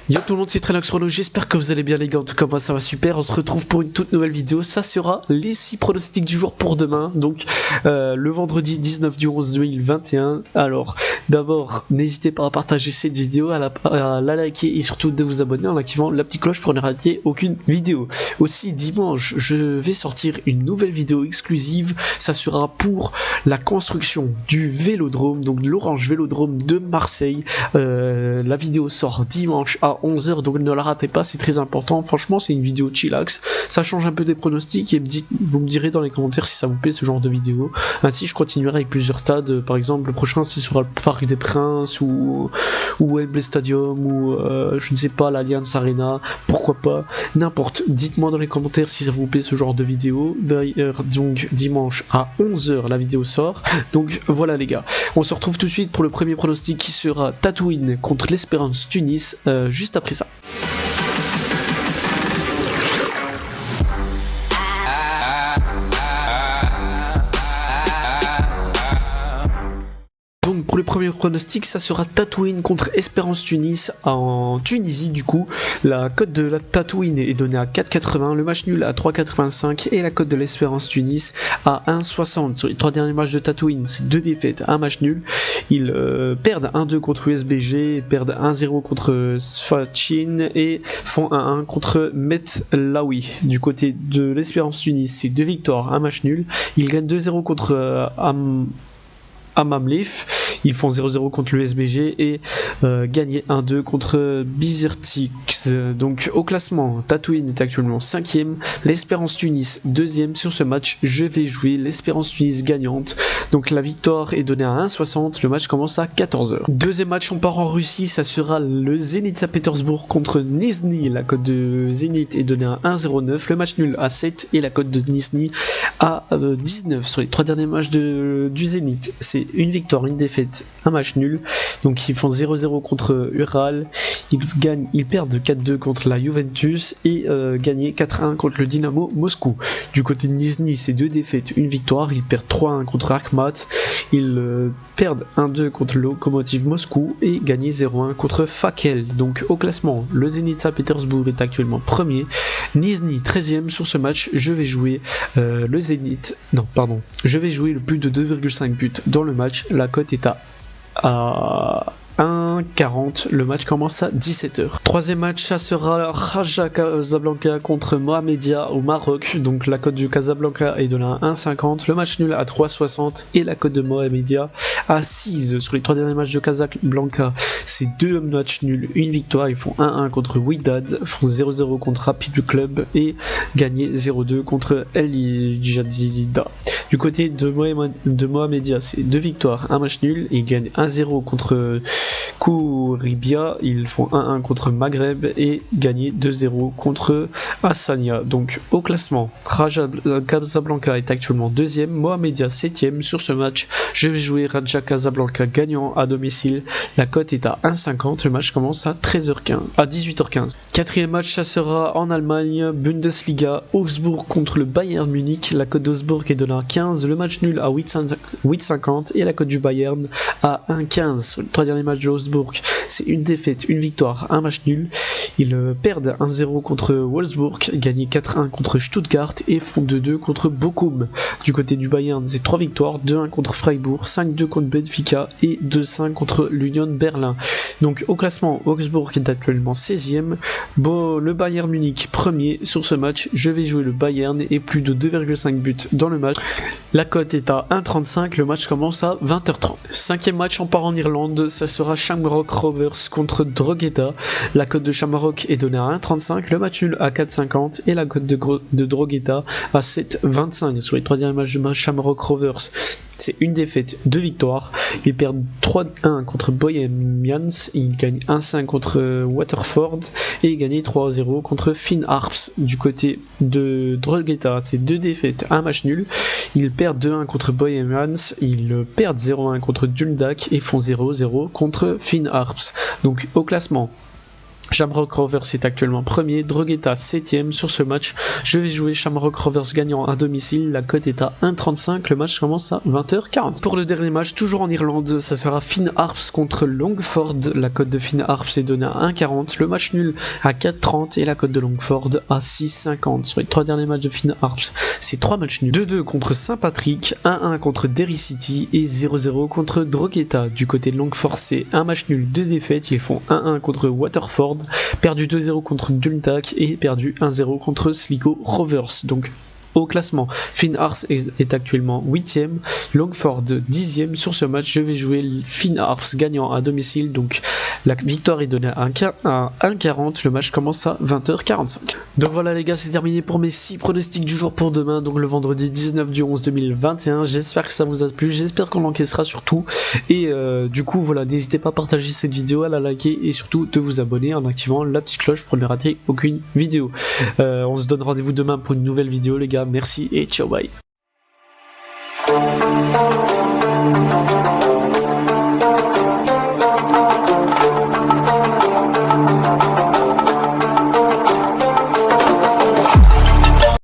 Yo tout le monde, c'est Trenox Renault, j'espère que vous allez bien les gars, en tout cas moi ça va super, on se retrouve pour une toute nouvelle vidéo, ça sera les 6 pronostics du jour pour demain, donc le vendredi 19 du 11 2021. Alors d'abord n'hésitez pas à partager cette vidéo, à la liker et surtout de vous abonner en activant la petite cloche pour ne rater aucune vidéo. Aussi dimanche je vais sortir une nouvelle vidéo exclusive, ça sera pour la construction du Vélodrome, donc l'Orange Vélodrome de Marseille. La vidéo sort dimanche à 11h, donc ne la ratez pas, c'est très important. Franchement c'est une vidéo chillax, ça change un peu des pronostics et vous me direz dans les commentaires si ça vous plaît ce genre de vidéo. Ainsi je continuerai avec plusieurs stades, par exemple le prochain ce sera le Parc des Princes ou Wembley Stadium ou je ne sais pas, l'Allianz Arena, pourquoi pas, n'importe. Dites-moi dans les commentaires si ça vous plaît ce genre de vidéo. D'ailleurs donc dimanche à 11h la vidéo sort, donc voilà les gars, on se retrouve tout de suite pour le premier pronostic qui sera Tatooine contre l'Espérance Tunis juste après ça. Donc pour le premier pronostic, ça sera Tatooine contre Espérance Tunis en Tunisie. Du coup, la cote de la Tatooine est donnée à 4,80, le match nul à 3,85 et la cote de l'Espérance Tunis à 1,60. Sur les 3 derniers matchs de Tatooine, c'est 2 défaites, un match nul. Ils perdent 1-2 contre USBG, perdent 1-0 contre Sfaxien et font 1-1 contre Metlawi. Du côté de l'Espérance Tunis, c'est 2 victoires, un match nul. Ils gagnent 2-0 contre Amamlif, ils font 0-0 contre l'USBG et gagner 1-2 contre Bizertix. Donc au classement, Tatooine est actuellement 5ème, l'Espérance Tunis 2ème. Sur ce match, je vais jouer l'Espérance Tunis gagnante. Donc la victoire est donnée à 1,60, le match commence à 14h. Deuxième match, on part en Russie, ça sera le Zénith Saint-Pétersbourg contre Nizhny. La cote de Zénith est donnée à 1,09, le match nul à 7 et la cote de Nizhny à 19. Sur les 3 derniers matchs du Zénith, c'est une victoire, une défaite, un match nul. Donc ils font 0-0 contre Ural, ils perdent 4-2 contre la Juventus et gagner 4-1 contre le Dynamo Moscou. Du côté de Nizhny, c'est 2 défaites, une victoire, ils perdent 3-1 contre Akhmat, ils perdent 1-2 contre le Lokomotiv Moscou et gagner 0-1 contre Fakel. Donc au classement, le Zénith Saint-Pétersbourg est actuellement premier, Nizhny 13ème. Sur ce match, je vais jouer le Zénith, non pardon, je vais jouer le plus de 2,5 buts dans le match. La cote est à 1,40, le match commence à 17h. Troisième match, ça sera Raja Casablanca contre Mohamedia au Maroc. Donc la cote du Casablanca est de la 1,50, le match nul à 3,60 et la cote de Mohamedia à 6. Sur les 3 derniers matchs de Casablanca, c'est 2 matchs nuls, une victoire. Ils font 1-1 contre Wydad, font 0-0 contre Rapid Club et gagner 0-2 contre El Jadida. Du côté de Mohamedia, c'est 2 victoires, un match nul. Ils gagnent 1-0 contre Kouribia, ils font 1-1 contre Maghreb et gagner 2-0 contre Hassania. Donc au classement, Raja Casablanca est actuellement 2ème, Mohamedia 7ème. Sur ce match, je vais jouer Raja Casablanca gagnant à domicile. La cote est à 1,50, le match commence à 18h15. Quatrième match, ça sera en Allemagne, Bundesliga, Augsbourg contre le Bayern Munich. La cote d'Augsbourg est de 15, le match nul à 8,50 et la cote du Bayern à 1,15. Sur les 3 derniers matchs de Augsbourg, c'est une défaite, une victoire, un match nul. Ils perdent 1-0 contre Wolfsburg, gagnent 4-1 contre Stuttgart et font 2-2 contre Bochum. Du côté du Bayern, c'est 3 victoires, 2-1 contre Freiburg, 5-2 contre Benfica et 2-5 contre l'Union Berlin. Donc au classement, Augsbourg est actuellement 16ème, le Bayern Munich premier. Sur ce match, je vais jouer le Bayern et plus de 2,5 buts dans le match. La cote est à 1,35, le match commence à 20h30. Cinquième match, on part en Irlande, ça sera Shamrock Rovers contre Drogheda. La cote de Shamrock est donnée à 1,35, le match nul à 4,50 et la cote de Drogheda à 7,25. Sur les 3 derniers matchs de Shamrock Rovers, c'est une défaite, 2 victoires. Ils perdent 3-1 contre Bohemians, ils gagnent 1-5 contre Waterford et ils gagnent 3-0 contre Finn Harps. Du côté de Drogheda, c'est 2 défaites, 1 match nul. Ils perdent 2-1 contre Bohemians, ils perdent 0-1 contre Dundalk et font 0-0 contre Finn Harps. Donc au classement, Shamrock Rovers est actuellement premier, Drogheda 7ème sur ce match. Je vais jouer Shamrock Rovers gagnant à domicile, la cote est à 1,35, le match commence à 20h40. Pour le dernier match, toujours en Irlande, ça sera Finn Harps contre Longford, la cote de Finn Harps est donnée à 1,40, le match nul à 4,30 et la cote de Longford à 6,50. Sur les 3 derniers matchs de Finn Harps, c'est 3 matchs nuls, 2-2 contre Saint-Patrick, 1-1 contre Derry City et 0-0 contre Drogheda. Du côté de Longford, c'est un match nul, 2 défaites, ils font 1-1 contre Waterford, perdu 2-0 contre Dundalk et perdu 1-0 contre Sligo Rovers. Donc au classement, Finn Harps est actuellement 8ème, Longford 10ème. Sur ce match, je vais jouer Finn Harps gagnant à domicile, donc la victoire est donnée à 1,40, le match commence à 20h45. Donc voilà les gars, c'est terminé pour mes 6 pronostics du jour pour demain, donc le vendredi 19 du 11 2021. J'espère que ça vous a plu, j'espère qu'on l'encaissera surtout, et du coup voilà, n'hésitez pas à partager cette vidéo, à la liker et surtout de vous abonner en activant la petite cloche pour ne rater aucune vidéo. On se donne rendez-vous demain pour une nouvelle vidéo les gars. Merci et ciao bye.